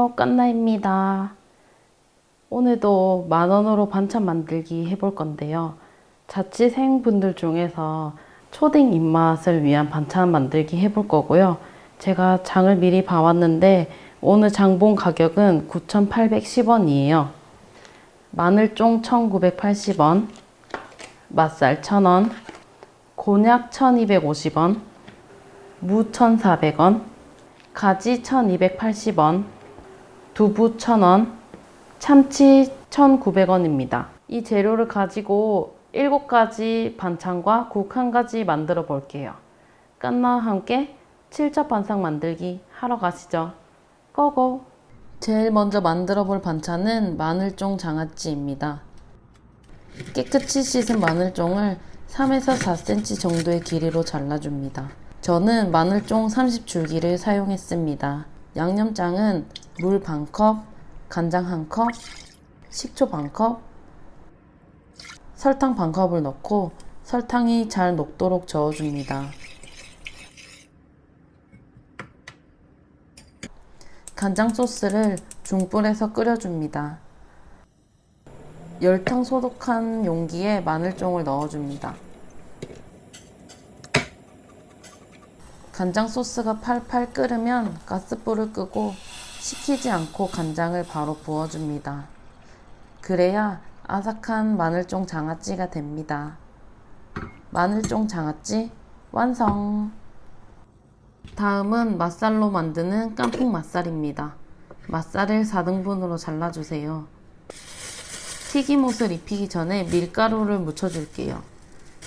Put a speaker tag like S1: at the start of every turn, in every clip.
S1: 안녕하세요. 깐나입니다. 오늘도 만원으로 반찬 만들기 해볼 건데요. 자취생분들 중에서 초딩 입맛을 위한 반찬 만들기 해볼 거고요. 제가 장을 미리 봐왔는데 오늘 장본 가격은 9,810원이에요. 마늘종 1,980원, 맛살 1,000원, 곤약 1,250원, 무 1,400원, 가지 1,280원, 두부 1,000원, 참치 1,900원입니다. 이 재료를 가지고 7가지 반찬과 국 1가지 만들어 볼게요. 깐나와 함께 칠첩 반상 만들기 하러 가시죠. 고고! 제일 먼저 만들어 볼 반찬은 마늘종 장아찌입니다. 깨끗이 씻은 마늘종을 3에서 4cm 정도의 길이로 잘라줍니다. 저는 마늘종 30줄기를 사용했습니다. 양념장은 물 반컵, 간장 1컵, 식초 반컵, 설탕 반컵을 넣고 설탕이 잘 녹도록 저어줍니다. 간장 소스를 중불에서 끓여줍니다. 열탕 소독한 용기에 마늘종을 넣어줍니다. 간장 소스가 팔팔 끓으면 가스불을 끄고 식히지 않고 간장을 바로 부어줍니다. 그래야 아삭한 마늘종 장아찌가 됩니다. 마늘종 장아찌 완성! 다음은 맛살로 만드는 깐풍 맛살입니다. 맛살을 4등분으로 잘라주세요. 튀김옷을 입히기 전에 밀가루를 묻혀줄게요.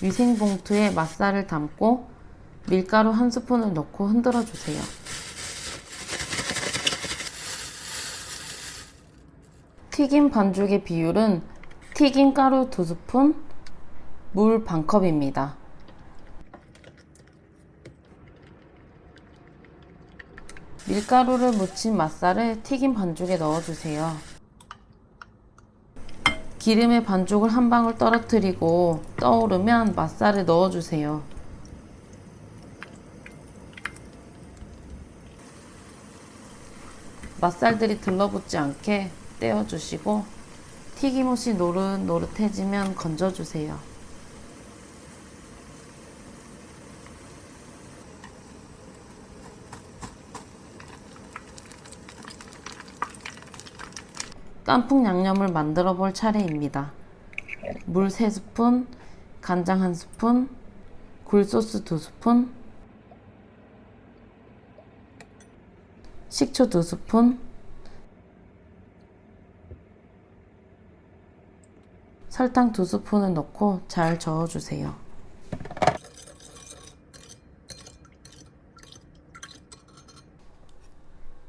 S1: 위생봉투에 맛살을 담고 밀가루 1스푼을 넣고 흔들어 주세요. 튀김 반죽의 비율은 튀김가루 2스푼, 물 반컵입니다. 밀가루를 묻힌 맛살을 튀김 반죽에 넣어주세요. 기름에 반죽을 한 방울 떨어뜨리고 떠오르면 맛살을 넣어주세요. 맛살들이 들러붙지 않게 떼어주시고 튀김옷이 노릇노릇해지면 건져주세요. 깐풍 양념을 만들어 볼 차례입니다. 물 3스푼, 간장 1스푼, 굴소스 2스푼, 식초 2스푼, 설탕 2스푼을 넣고 잘 저어주세요.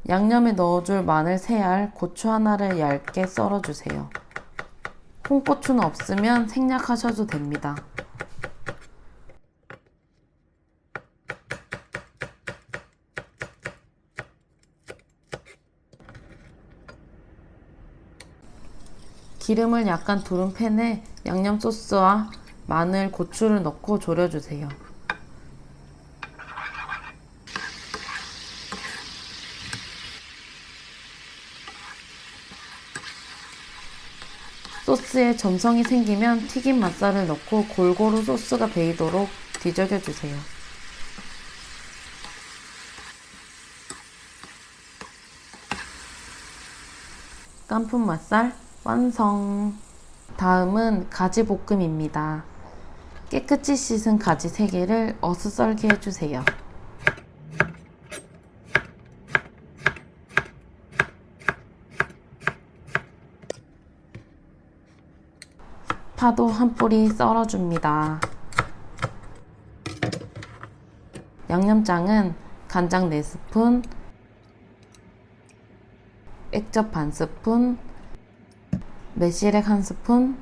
S1: 양념에 넣어줄 마늘 3알, 고추 하나를 얇게 썰어주세요. 홍고추는 없으면 생략하셔도 됩니다. 기름을 약간 두른 팬에 양념 소스와 마늘, 고추를 넣고 졸여주세요. 소스에 점성이 생기면 튀김 맛살을 넣고 골고루 소스가 배이도록 뒤적여주세요. 깐풍 맛살 완성! 다음은 가지 볶음입니다. 깨끗이 씻은 가지 3개를 어슷 썰게 해주세요. 파도 한 뿌리 썰어줍니다. 양념장은 간장 4스푼, 액젓 반스푼, 매실액 1스푼,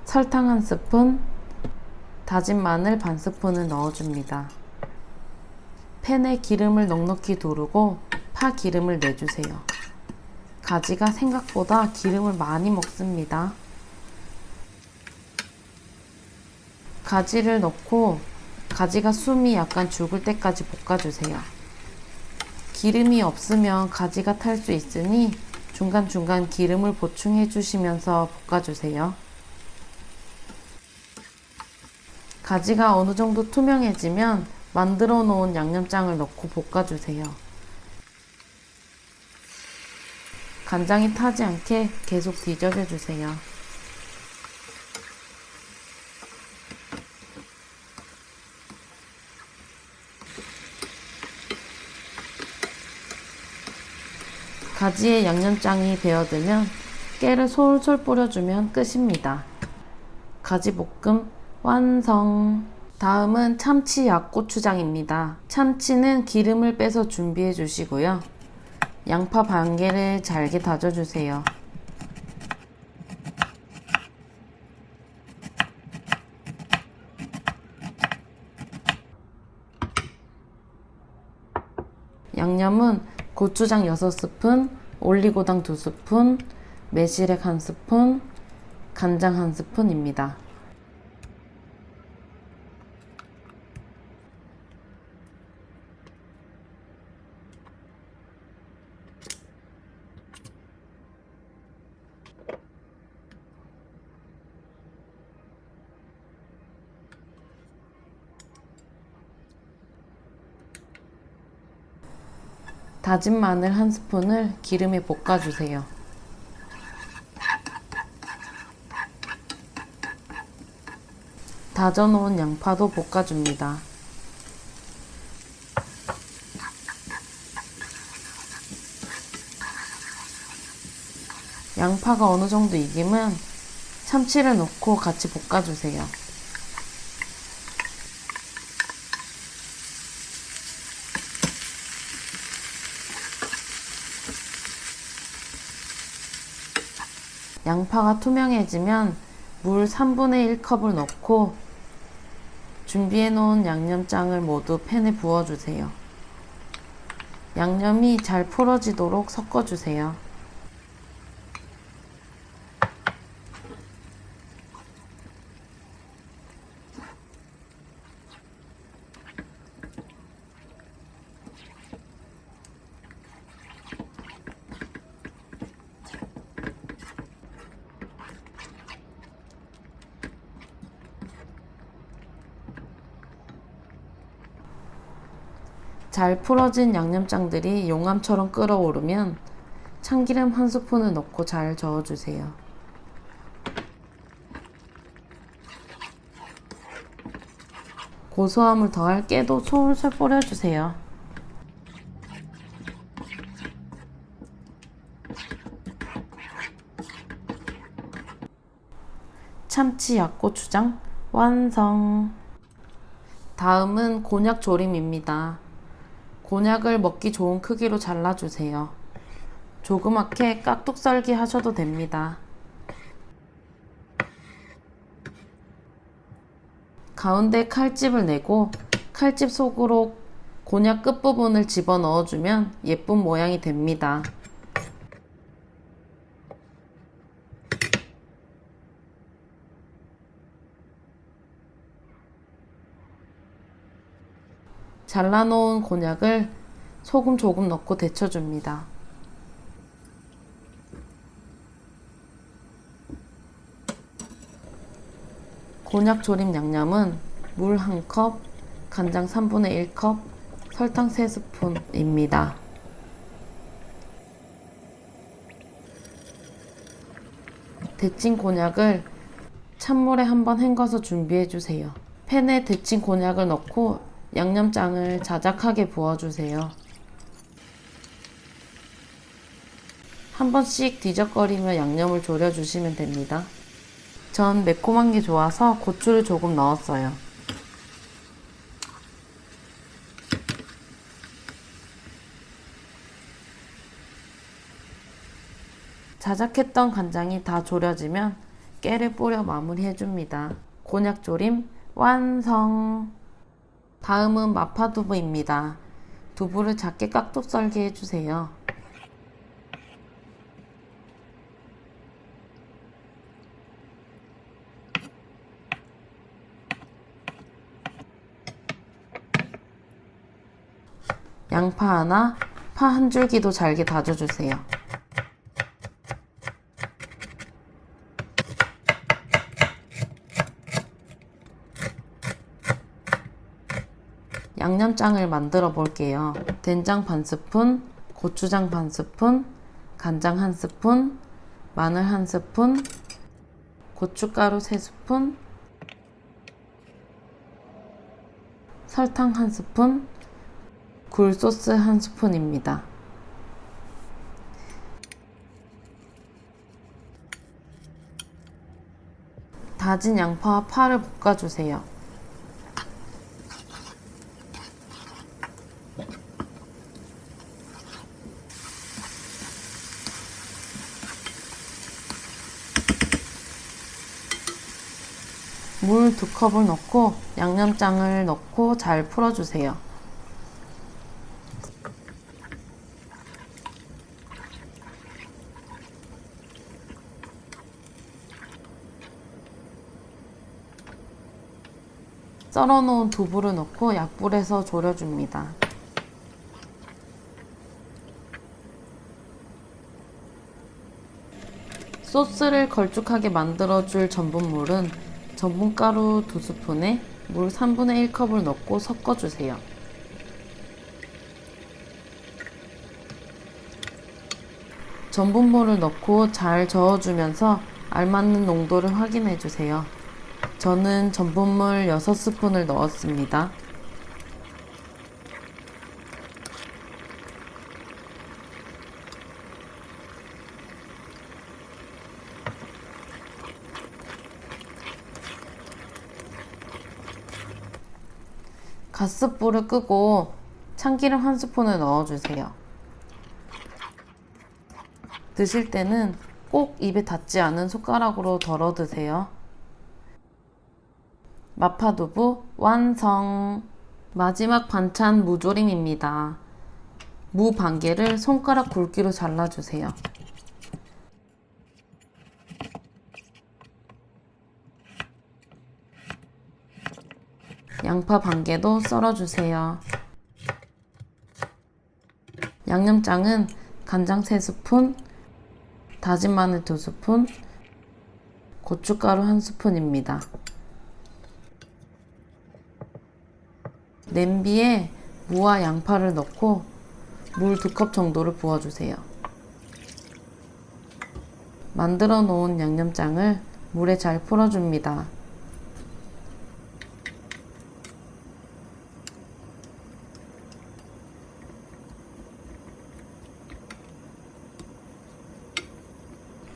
S1: 설탕 1스푼, 다진 마늘 반스푼을 넣어줍니다. 팬에 기름을 넉넉히 두르고 파 기름을 내주세요. 가지가 생각보다 기름을 많이 먹습니다. 가지를 넣고 가지가 숨이 약간 죽을 때까지 볶아주세요. 기름이 없으면 가지가 탈 수 있으니 중간중간 기름을 보충해 주시면서 볶아주세요. 가지가 어느 정도 투명해지면 만들어 놓은 양념장을 넣고 볶아주세요. 간장이 타지 않게 계속 뒤적여 주세요. 가지에 양념장이 배어들면 깨를 솔솔 뿌려주면 끝입니다. 가지볶음 완성! 다음은 참치 약고추장입니다. 참치는 기름을 빼서 준비해 주시고요. 양파 반 개를 잘게 다져주세요. 양념은 고추장 6스푼, 올리고당 2스푼, 매실액 1스푼, 간장 1스푼입니다. 다진 마늘 1스푼을 기름에 볶아주세요. 다져놓은 양파도 볶아줍니다. 양파가 어느 정도 익으면 참치를 넣고 같이 볶아주세요. 양파가 투명해지면 물 3분의 1컵을 넣고 준비해 놓은 양념장을 모두 팬에 부어주세요. 양념이 잘 풀어지도록 섞어주세요. 잘 풀어진 양념장들이 용암처럼 끓어오르면 참기름 1스푼을 넣고 잘 저어주세요. 고소함을 더할 깨도 솔솔 뿌려주세요. 참치 약고추장 완성! 다음은 곤약 조림입니다. 곤약을 먹기 좋은 크기로 잘라주세요. 조그맣게 깍둑 썰기 하셔도 됩니다. 가운데 칼집을 내고 칼집 속으로 곤약 끝부분을 집어넣어주면 예쁜 모양이 됩니다. 잘라놓은 곤약을 소금 조금 넣고 데쳐줍니다. 곤약 조림 양념은 물 1컵, 간장 3분의 1컵, 설탕 3스푼입니다. 데친 곤약을 찬물에 한번 헹궈서 준비해주세요. 팬에 데친 곤약을 넣고 양념장을 자작하게 부어주세요. 한 번씩 뒤적거리며 양념을 졸여주시면 됩니다. 전 매콤한 게 좋아서 고추를 조금 넣었어요. 자작했던 간장이 다 졸여지면 깨를 뿌려 마무리해줍니다. 곤약조림 완성! 다음은 마파두부입니다. 두부를 작게 깍둑 썰게 해주세요. 양파 하나, 파 한 줄기도 잘게 다져주세요. 양념장을 만들어 볼게요. 된장 반 스푼, 고추장 반 스푼, 간장 한 스푼, 마늘 한 스푼, 고춧가루 3스푼, 설탕 한 스푼, 굴소스 한 스푼입니다. 다진 양파와 파를 볶아주세요. 물 2컵을 넣고 양념장을 넣고 잘 풀어주세요. 썰어놓은 두부를 넣고 약불에서 졸여줍니다. 소스를 걸쭉하게 만들어줄 전분물은 전분가루 2스푼에 물 3분의 1컵을 넣고 섞어주세요. 전분물을 넣고 잘 저어주면서 알맞는 농도를 확인해주세요. 저는 전분물 6스푼을 넣었습니다. 가스불을 끄고 참기름 1스푼을 넣어주세요. 드실 때는 꼭 입에 닿지 않은 숟가락으로 덜어 드세요. 마파두부 완성! 마지막 반찬 무조림입니다. 무 반개를 손가락 굵기로 잘라주세요. 양파 반개도 썰어주세요. 양념장은 간장 3스푼, 다진 마늘 2스푼, 고춧가루 1스푼입니다. 냄비에 무와 양파를 넣고 물 2컵 정도를 부어주세요. 만들어 놓은 양념장을 물에 잘 풀어줍니다.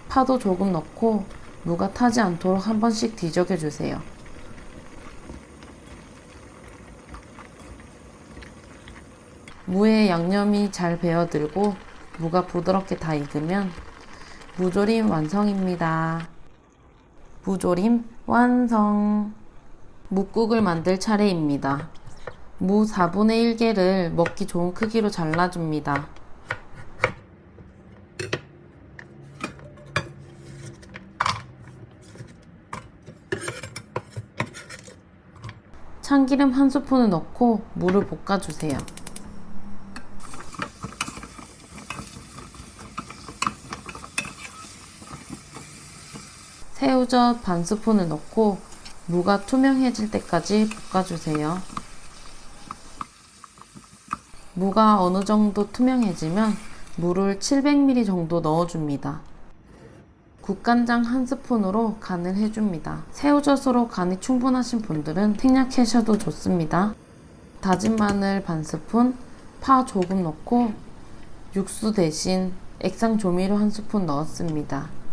S1: 파도 조금 넣고 무가 타지 않도록 한 번씩 뒤적여 주세요. 무에 양념이 잘 배어들고 무가 부드럽게 다 익으면 무조림 완성입니다. 무조림 완성! 묵국을 만들 차례입니다. 무 4분의 1개를 먹기 좋은 크기로 잘라줍니다. 참기름 1스푼을 넣고 무를 볶아주세요. 새우젓 반 스푼을 넣고 무가 투명해질 때까지 볶아주세요. 무가 어느 정도 투명해지면 물을 700ml 정도 넣어줍니다. 국간장 1스푼으로 간을 해줍니다. 새우젓으로 간이 충분하신 분들은 생략하셔도 좋습니다. 다진 마늘 반 스푼, 파 조금 넣고 육수 대신 액상 조미료 1스푼 넣었습니다.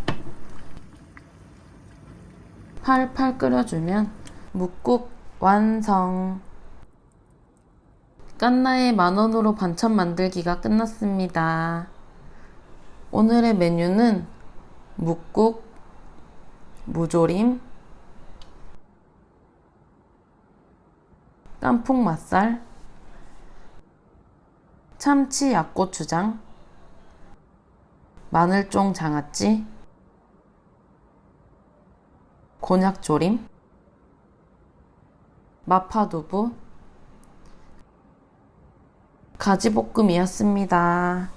S1: 팔팔 끓여주면 묵국 완성! 깐나의 만원으로 반찬 만들기가 끝났습니다. 오늘의 메뉴는 묵국, 무조림, 깐풍 맛살, 참치 약고추장, 마늘종 장아찌, 곤약조림, 마파두부, 가지볶음이었습니다.